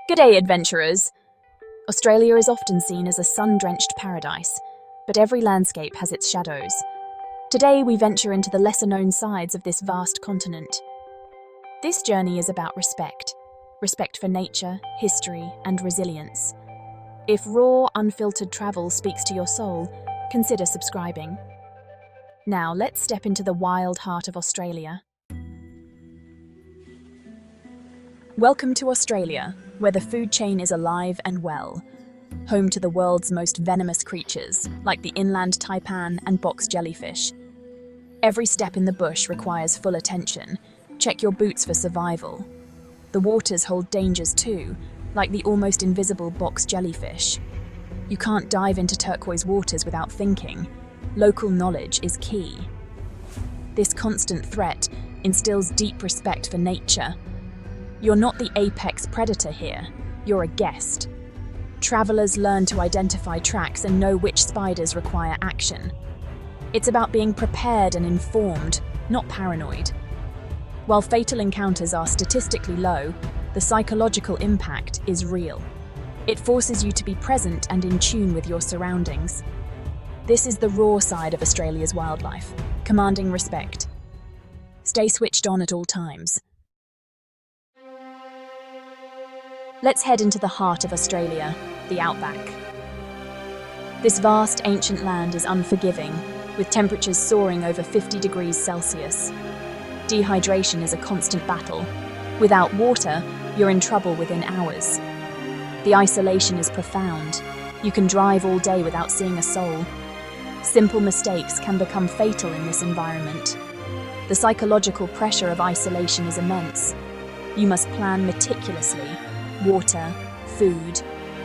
Good day, adventurers! Australia is often seen as a sun-drenched paradise, but every landscape has its shadows. Today we venture into the lesser-known sides of this vast continent. This journey is about respect for nature, history, and resilience. If raw, unfiltered travel speaks to your soul, consider subscribing. Now let's step into the wild heart of Australia. Welcome to Australia, where the food chain is alive and well. Home to the world's most venomous creatures, like the inland taipan and box jellyfish. Every step in the bush requires full attention. Check your boots for survival. The waters hold dangers too, like the almost invisible box jellyfish. You can't dive into turquoise waters without thinking. Local knowledge is key. This constant threat instills deep respect for nature. You're not the apex predator here, you're a guest. Travelers learn to identify tracks and know which spiders require action. It's about being prepared and informed, not paranoid. While fatal encounters are statistically low, the psychological impact is real. It forces you to be present and in tune with your surroundings. This is the raw side of Australia's wildlife, commanding respect. Stay switched on at all times. Let's head into the heart of Australia, the outback. This vast, ancient land is unforgiving, with temperatures soaring over 50 degrees Celsius. Dehydration is a constant battle. Without water, you're in trouble within hours. The isolation is profound. You can drive all day without seeing a soul. Simple mistakes can become fatal in this environment. The psychological pressure of isolation is immense. You must plan meticulously. Water, food,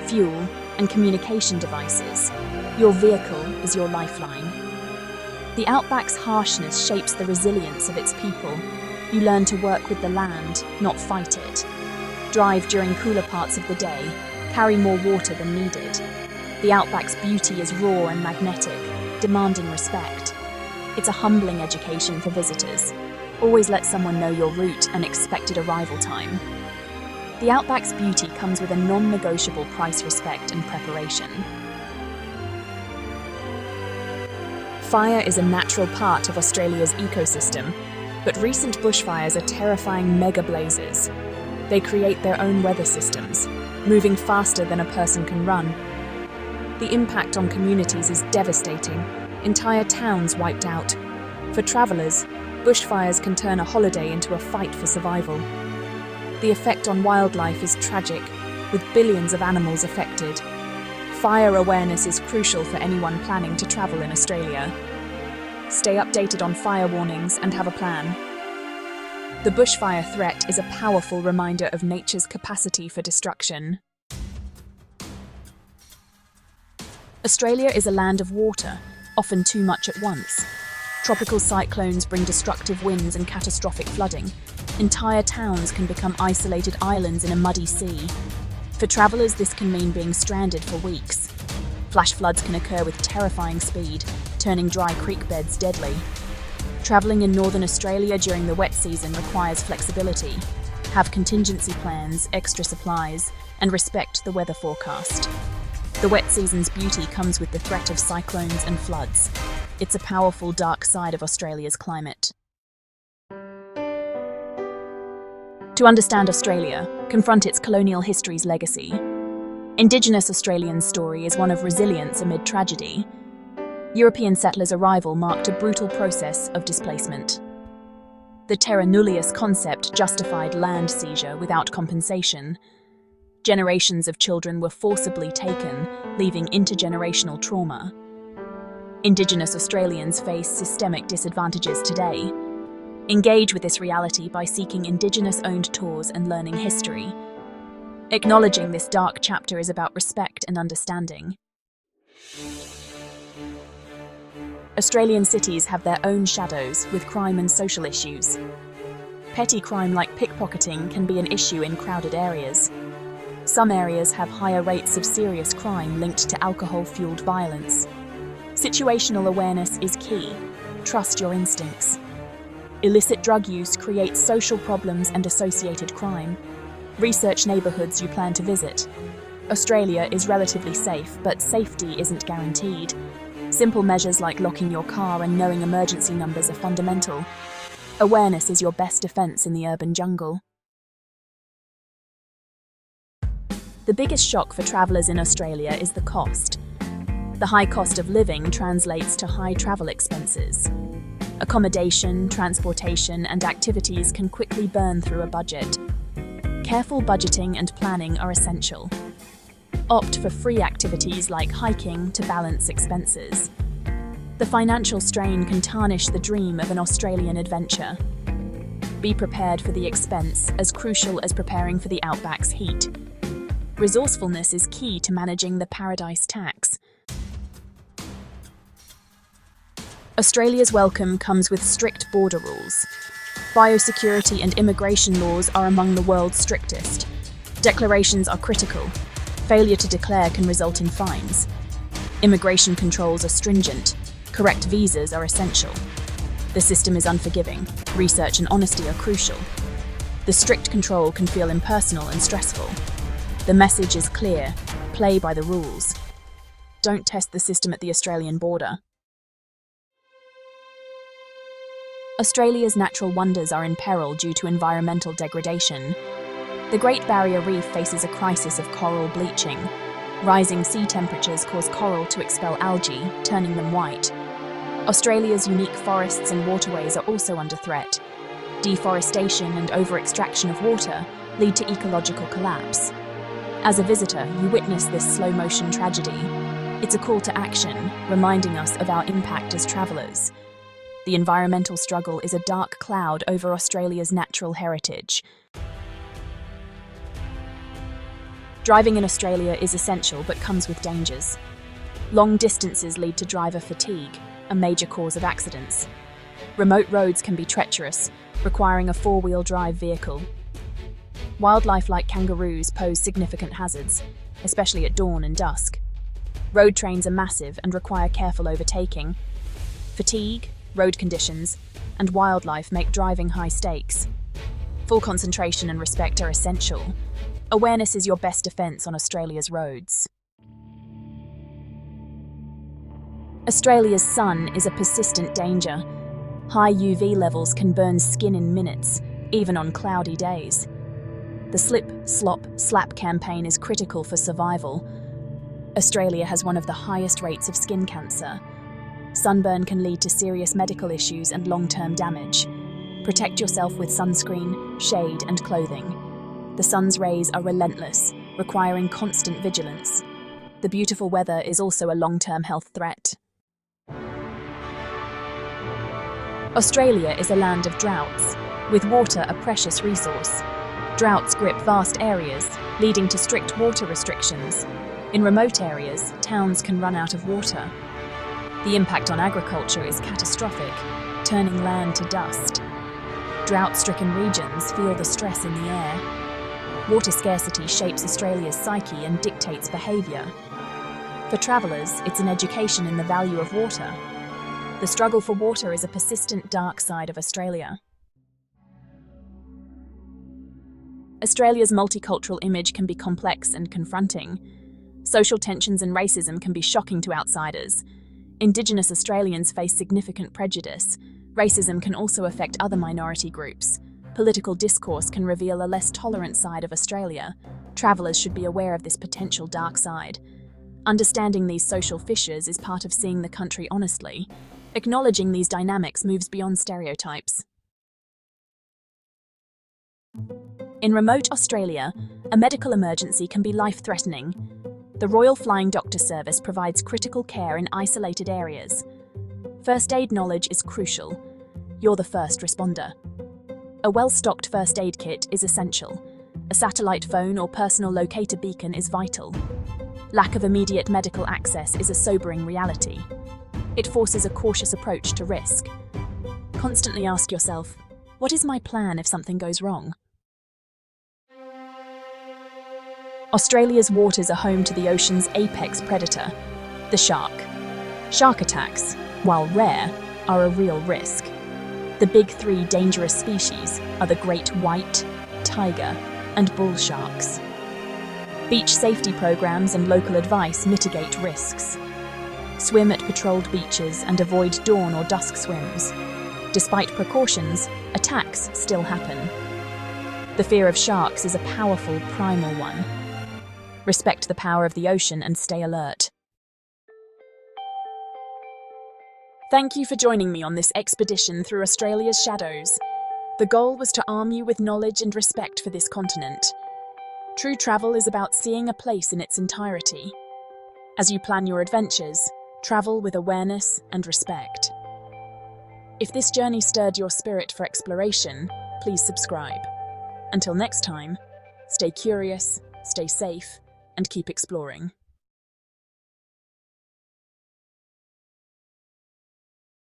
fuel, and communication devices. Your vehicle is your lifeline. The outback's harshness shapes the resilience of its people. You learn to work with the land, not fight it. Drive during cooler parts of the day. Carry more water than needed. The outback's beauty is raw and magnetic, demanding respect. It's a humbling education for visitors. Always let someone know your route and expected arrival time. The outback's beauty comes with a non-negotiable price, respect, and preparation. Fire is a natural part of Australia's ecosystem, but recent bushfires are terrifying mega blazes. They create their own weather systems, moving faster than a person can run. The impact on communities is devastating. Entire towns wiped out. For travellers, bushfires can turn a holiday into a fight for survival. The effect on wildlife is tragic, with billions of animals affected. Fire awareness is crucial for anyone planning to travel in Australia. Stay updated on fire warnings and have a plan. The bushfire threat is a powerful reminder of nature's capacity for destruction. Australia is a land of water, often too much at once. Tropical cyclones bring destructive winds and catastrophic flooding. Entire towns can become isolated islands in a muddy sea. For travellers, this can mean being stranded for weeks. Flash floods can occur with terrifying speed, turning dry creek beds deadly. Travelling in northern Australia during the wet season requires flexibility. Have contingency plans, extra supplies, and respect the weather forecast. The wet season's beauty comes with the threat of cyclones and floods. It's a powerful dark side of Australia's climate. To understand Australia, confront its colonial history's legacy. Indigenous Australian story is one of resilience amid tragedy. European settlers' arrival marked a brutal process of displacement. The terra nullius concept justified land seizure without compensation. Generations of children were forcibly taken, leaving intergenerational trauma. Indigenous Australians face systemic disadvantages today. Engage with this reality by seeking Indigenous-owned tours and learning history. Acknowledging this dark chapter is about respect and understanding. Australian cities have their own shadows, with crime and social issues. Petty crime like pickpocketing can be an issue in crowded areas. Some areas have higher rates of serious crime linked to alcohol-fueled violence. Situational awareness is key. Trust your instincts. Illicit drug use creates social problems and associated crime. Research neighbourhoods you plan to visit. Australia is relatively safe, but safety isn't guaranteed. Simple measures like locking your car and knowing emergency numbers are fundamental. Awareness is your best defence in the urban jungle. The biggest shock for travellers in Australia is the cost. The high cost of living translates to high travel expenses. Accommodation, transportation, and activities can quickly burn through a budget. Careful budgeting and planning are essential. Opt for free activities like hiking to balance expenses. The financial strain can tarnish the dream of an Australian adventure. Be prepared for the expense, as crucial as preparing for the outback's heat. Resourcefulness is key to managing the paradise tax. Australia's welcome comes with strict border rules. Biosecurity and immigration laws are among the world's strictest. Declarations are critical. Failure to declare can result in fines. Immigration controls are stringent. Correct visas are essential. The system is unforgiving. Research and honesty are crucial. The strict control can feel impersonal and stressful. The message is clear. Play by the rules. Don't test the system at the Australian border. Australia's natural wonders are in peril due to environmental degradation. The Great Barrier Reef faces a crisis of coral bleaching. Rising sea temperatures cause coral to expel algae, turning them white. Australia's unique forests and waterways are also under threat. Deforestation and over-extraction of water lead to ecological collapse. As a visitor, you witness this slow-motion tragedy. It's a call to action, reminding us of our impact as travellers. The environmental struggle is a dark cloud over Australia's natural heritage. Driving in Australia is essential but comes with dangers. Long distances lead to driver fatigue, a major cause of accidents. Remote roads can be treacherous, requiring a four-wheel drive vehicle. Wildlife like kangaroos pose significant hazards, especially at dawn and dusk. Road trains are massive and require careful overtaking. Fatigue, road conditions, and wildlife make driving high stakes. Full concentration and respect are essential. Awareness is your best defence on Australia's roads. Australia's sun is a persistent danger. High UV levels can burn skin in minutes, even on cloudy days. The slip, slop, slap campaign is critical for survival. Australia has one of the highest rates of skin cancer. Sunburn can lead to serious medical issues and long-term damage. Protect yourself with sunscreen, shade, and clothing. The sun's rays are relentless, requiring constant vigilance. The beautiful weather is also a long-term health threat. Australia is a land of droughts, with water a precious resource. Droughts grip vast areas, leading to strict water restrictions. In remote areas, towns can run out of water. The impact on agriculture is catastrophic, turning land to dust. Drought-stricken regions feel the stress in the air. Water scarcity shapes Australia's psyche and dictates behaviour. For travellers, it's an education in the value of water. The struggle for water is a persistent dark side of Australia. Australia's multicultural image can be complex and confronting. Social tensions and racism can be shocking to outsiders. Indigenous Australians face significant prejudice. Racism can also affect other minority groups. Political discourse can reveal a less tolerant side of Australia. Travellers should be aware of this potential dark side. Understanding these social fissures is part of seeing the country honestly. Acknowledging these dynamics moves beyond stereotypes. In remote Australia, a medical emergency can be life-threatening. The Royal Flying Doctor Service provides critical care in isolated areas. First aid knowledge is crucial. You're the first responder. A well-stocked first aid kit is essential. A satellite phone or personal locator beacon is vital. Lack of immediate medical access is a sobering reality. It forces a cautious approach to risk. Constantly ask yourself, what is my plan if something goes wrong? Australia's waters are home to the ocean's apex predator, the shark. Shark attacks, while rare, are a real risk. The big three dangerous species are the great white, tiger, and bull sharks. Beach safety programs and local advice mitigate risks. Swim at patrolled beaches and avoid dawn or dusk swims. Despite precautions, attacks still happen. The fear of sharks is a powerful, primal one. Respect the power of the ocean and stay alert. Thank you for joining me on this expedition through Australia's shadows. The goal was to arm you with knowledge and respect for this continent. True travel is about seeing a place in its entirety. As you plan your adventures, travel with awareness and respect. If this journey stirred your spirit for exploration, please subscribe. Until next time, stay curious, stay safe, and keep exploring.